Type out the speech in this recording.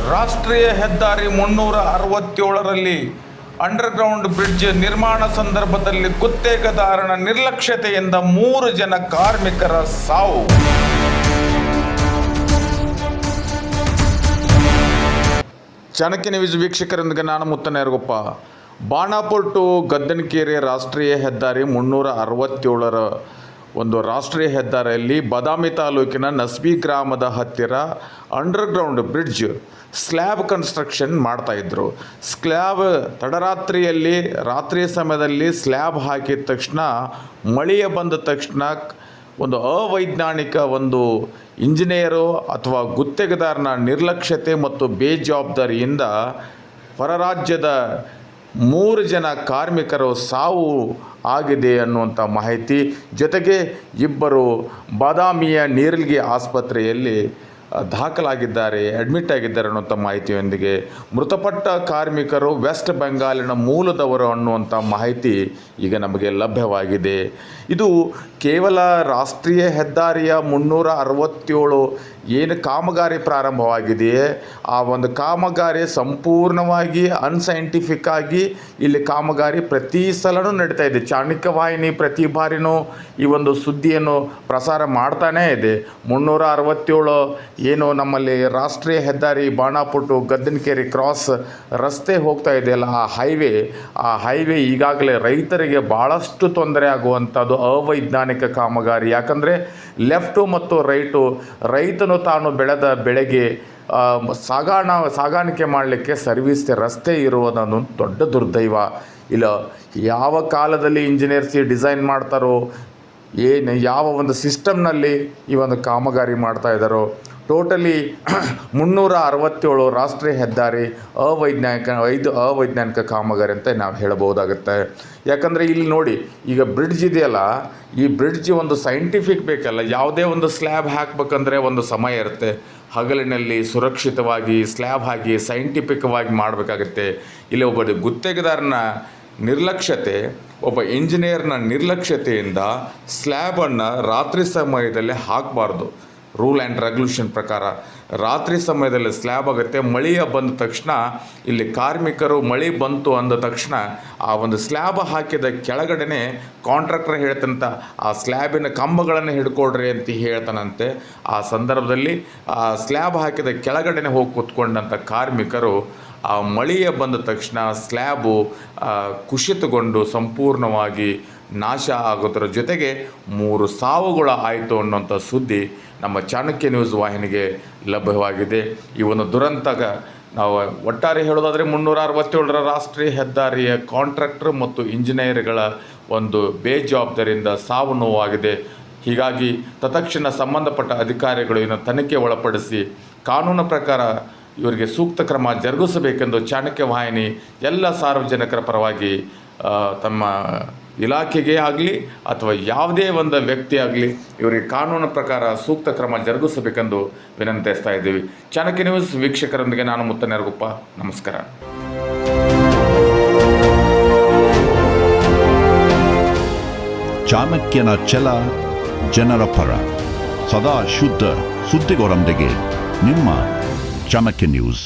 ರಾಷ್ಟ್ರೀಯ ಹೆದ್ದಾರಿ 367ರಲ್ಲಿ underground bridge ನಿರ್ಮಾಣ ಸಂದರ್ಭದಲ್ಲಿ ಗುತ್ತೇದಾರನ ನಿರ್ಲಕ್ಷ್ಯತೆಯಿಂದ 3 ಜನ ಕಾರ್ಮಿಕರ ಸಾವು. ಚಾಣಕ್ಯ ನ್ಯೂಸ್ ವೀಕ್ಷಕರೊಂದಿಗೆ ನಾನು ಮುತ್ತನೇರಗೊಪ್ಪ. ಬಾಣಾಪುರ ಟು ಗದ್ದನಕೆರೆ ರಾಷ್ಟ್ರೀಯ ಹೆದ್ದಾರಿ 367ರ ಒಂದು ರಾಷ್ಟ್ರೀಯ ಹೆದ್ದಾರಿಯಲ್ಲಿ ಬಾದಾಮಿ ತಾಲೂಕಿನ ನಸ್ಬಿ ಗ್ರಾಮದ ಹತ್ತಿರ ಅಂಡರ್ಗ್ರೌಂಡ್ ಬ್ರಿಡ್ಜ್ ಸ್ಲ್ಯಾಬ್ ಕನ್ಸ್ಟ್ರಕ್ಷನ್ ಮಾಡ್ತಾಯಿದ್ರು. ಸ್ಲ್ಯಾಬ್ ತಡರಾತ್ರಿಯಲ್ಲಿ ರಾತ್ರಿ ಸಮಯದಲ್ಲಿ ಸ್ಲ್ಯಾಬ್ ಹಾಕಿದ ತಕ್ಷಣ ಮಳೆಯ ಬಂದ ತಕ್ಷಣ ಒಂದು ಅವೈಜ್ಞಾನಿಕ ಒಂದು ಇಂಜಿನಿಯರು ಅಥವಾ ಗುತ್ತಿಗೆದಾರನ ನಿರ್ಲಕ್ಷ್ಯತೆ ಮತ್ತು ಬೇಜವಾಬ್ದಾರಿಯಿಂದ ಹೊರರಾಜ್ಯದ 3 ಜನ ಕಾರ್ಮಿಕರು ಸಾವು ಆಗಿದೆ ಅನ್ನುವಂಥ ಮಾಹಿತಿ. ಜೊತೆಗೆ 2 ಬಾದಾಮಿಯ ನೀರಲ್ಗಿ ಆಸ್ಪತ್ರೆಯಲ್ಲಿ ದಾಖಲಾಗಿದ್ದಾರೆ, ಅಡ್ಮಿಟ್ ಆಗಿದ್ದಾರೆ ಅನ್ನುವಂಥ ಮಾಹಿತಿಯೊಂದಿಗೆ ಮೃತಪಟ್ಟ ಕಾರ್ಮಿಕರು ವೆಸ್ಟ್ ಬೆಂಗಾಲಿನ ಮೂಲದವರು ಅನ್ನುವಂಥ ಮಾಹಿತಿ ಈಗ ನಮಗೆ ಲಭ್ಯವಾಗಿದೆ. ಇದು ಕೇವಲ ರಾಷ್ಟ್ರೀಯ ಹೆದ್ದಾರಿಯ 367 ಏನು ಕಾಮಗಾರಿ ಪ್ರಾರಂಭವಾಗಿದೆಯೇ ಆ ಒಂದು ಕಾಮಗಾರಿ ಸಂಪೂರ್ಣವಾಗಿ ಅನ್ಸೈಂಟಿಫಿಕ್ ಆಗಿ ಇಲ್ಲಿ ಕಾಮಗಾರಿ ಪ್ರತಿ ಸಲನೂ ನಡೀತಾ ಇದೆ. ಚಾಣಕ್ಯ ವಾಹಿನಿ ಪ್ರತಿ ಬಾರಿನೂ ಈ ಒಂದು ಸುದ್ದಿಯನ್ನು ಪ್ರಸಾರ ಮಾಡ್ತಾನೇ ಇದೆ. 367 ಏನು ನಮ್ಮಲ್ಲಿ ರಾಷ್ಟ್ರೀಯ ಹೆದ್ದಾರಿ ಬಾಣಾಪುರ ಟು ಗದ್ದನಕೆರೆ ಕ್ರಾಸ್ ರಸ್ತೆ ಹೋಗ್ತಾ ಇದೆಯಲ್ಲ, ಆ ಹೈವೇ ಈಗಾಗಲೇ ರೈತರಿಗೆ ಭಾಳಷ್ಟು ತೊಂದರೆ ಆಗುವಂಥದ್ದು ಅವೈಜ್ಞಾನಿಕ ಕಾಮಗಾರಿ. ಯಾಕಂದರೆ ಲೆಫ್ಟು ಮತ್ತು ರೈತನು ತಾನು ಬೆಳೆದ ಬೆಳೆಗೆ ಸಾಗಾಣಿಕೆ ಮಾಡಲಿಕ್ಕೆ ಸರ್ವಿಸ್ ರಸ್ತೆ ಇರುವುದನ್ನು ದೊಡ್ಡ ದುರ್ದೈವ. ಇಲ್ಲ ಯಾವ ಕಾಲದಲ್ಲಿ ಇಂಜಿನಿಯರ್ಸ್ ಡಿಸೈನ್ ಮಾಡ್ತಾರೋ, ಯಾವ ಒಂದು ಸಿಸ್ಟಮ್ನಲ್ಲಿ ಈ ಒಂದು ಕಾಮಗಾರಿ ಮಾಡ್ತಾ ಇದ್ದಾರೋ, ಟೋಟಲಿ 367 ರಾಷ್ಟ್ರೀಯ ಹೆದ್ದಾರಿ ಅವೈಜ್ಞಾನಿಕ ಕಾಮಗಾರಿ ಅಂತ ನಾವು ಹೇಳಬಹುದಾಗುತ್ತೆ. ಯಾಕಂದರೆ ಇಲ್ಲಿ ನೋಡಿ, ಈಗ ಬ್ರಿಡ್ಜ್ ಇದೆಯಲ್ಲ, ಈ ಬ್ರಿಡ್ಜ್ ಒಂದು ಸೈಂಟಿಫಿಕ್ ಬೇಕಲ್ಲ. ಯಾವುದೇ ಒಂದು ಸ್ಲ್ಯಾಬ್ ಹಾಕಬೇಕಂದ್ರೆ ಒಂದು ಸಮಯ ಇರುತ್ತೆ. ಹಗಲಿನಲ್ಲಿ ಸುರಕ್ಷಿತವಾಗಿ ಸ್ಲ್ಯಾಬ್ ಹಾಕಿ ಸೈಂಟಿಫಿಕ್ವಾಗಿ ಮಾಡಬೇಕಾಗತ್ತೆ. ಇಲ್ಲಿ ಒಬ್ಬ ಗುತ್ತಿಗೆದಾರನ ನಿರ್ಲಕ್ಷ್ಯತೆ, ಒಬ್ಬ ಇಂಜಿನಿಯರ್ನ ನಿರ್ಲಕ್ಷ್ಯತೆಯಿಂದ ಸ್ಲ್ಯಾಬನ್ನು ರಾತ್ರಿ ಸಮಯದಲ್ಲಿ ಹಾಕಬಾರ್ದು. ರೂಲ್ ಆ್ಯಂಡ್ ರೆಗ್ಯುಲೇಷನ್ ಪ್ರಕಾರ ರಾತ್ರಿ ಸಮಯದಲ್ಲಿ ಸ್ಲ್ಯಾಬ್ ಆಗುತ್ತೆ. ಮಳೆಯ ಬಂದ ತಕ್ಷಣ ಇಲ್ಲಿ ಕಾರ್ಮಿಕರು ಮಳೆ ಬಂತು ಅಂದ ತಕ್ಷಣ ಆ ಒಂದು ಸ್ಲ್ಯಾಬ್ ಹಾಕಿದ ಕೆಳಗಡೆ ಕಾಂಟ್ರಾಕ್ಟರ್ ಹೇಳ್ತಂತ ಆ ಸ್ಲ್ಯಾಬಿನ ಕಂಬಗಳನ್ನು ಹಿಡ್ಕೊಳ್ರಿ ಅಂತ ಹೇಳ್ತಾನಂತೆ. ಆ ಸಂದರ್ಭದಲ್ಲಿ ಆ ಸ್ಲ್ಯಾಬ್ ಹಾಕಿದ ಕೆಳಗಡೆ ಹೋಗಿ ಕೂತ್ಕೊಂಡಂಥ ಕಾರ್ಮಿಕರು ಆ ಮಳೆಯ ಬಂದ ತಕ್ಷಣ ಸ್ಲ್ಯಾಬು ಕುಸಿತಗೊಂಡು ಸಂಪೂರ್ಣವಾಗಿ ನಾಶ ಆಗೋದ್ರ ಜೊತೆಗೆ 3 ಸಾವುಗಳು ಆಯಿತು ಅನ್ನೋಂಥ ಸುದ್ದಿ ನಮ್ಮ ಚಾಣಕ್ಯ ನ್ಯೂಸ್ ವಾಹಿನಿಗೆ ಲಭ್ಯವಾಗಿದೆ. ಈ ಒಂದು ದುರಂತಗ ನಾವು ಒಟ್ಟಾರೆ ಹೇಳೋದಾದರೆ 367ರ ರಾಷ್ಟ್ರೀಯ ಹೆದ್ದಾರಿಯ ಕಾಂಟ್ರಾಕ್ಟರ್ ಮತ್ತು ಇಂಜಿನಿಯರ್ಗಳ ಒಂದು ಬೇಜವಾಬ್ದಾರಿಯಿಂದ ಸಾವು ನೋವಾಗಿದೆ. ಹೀಗಾಗಿ ತತ್ಕ್ಷಣ ಸಂಬಂಧಪಟ್ಟ ಅಧಿಕಾರಿಗಳು ಇದನ್ನು ತನಿಖೆ ಒಳಪಡಿಸಿ ಕಾನೂನು ಪ್ರಕಾರ ಇವರಿಗೆ ಸೂಕ್ತ ಕ್ರಮ ಜರುಗಿಸಬೇಕೆಂದು ಚಾಣಕ್ಯ ವಾಹಿನಿ ಎಲ್ಲ ಸಾರ್ವಜನಿಕರ ಪರವಾಗಿ ತಮ್ಮ ಇಲಾಖೆಗೆ ಆಗಲಿ ಅಥವಾ ಯಾವುದೇ ಒಂದು ವ್ಯಕ್ತಿ ಆಗಲಿ ಇವರಿಗೆ ಕಾನೂನು ಪ್ರಕಾರ ಸೂಕ್ತ ಕ್ರಮ ಜರುಗಿಸಬೇಕೆಂದು ವಿನಂತಿಸ್ತಾ ಇದ್ದೀವಿ. ಚಾಣಕ್ಯ ನ್ಯೂಸ್ ವೀಕ್ಷಕರೊಂದಿಗೆ ನಾನು ಮುತ್ತನೇರಗೊಪ್ಪ. ನಮಸ್ಕಾರ. ಚಾಣಕ್ಯನ ಛಲ ಜನರ ಪರ, ಸದಾ ಶುದ್ಧ ಸುದ್ದಿಗಳೊಂದಿಗೆ ನಿಮ್ಮ ಚಾಣಕ್ಯ ನ್ಯೂಸ್.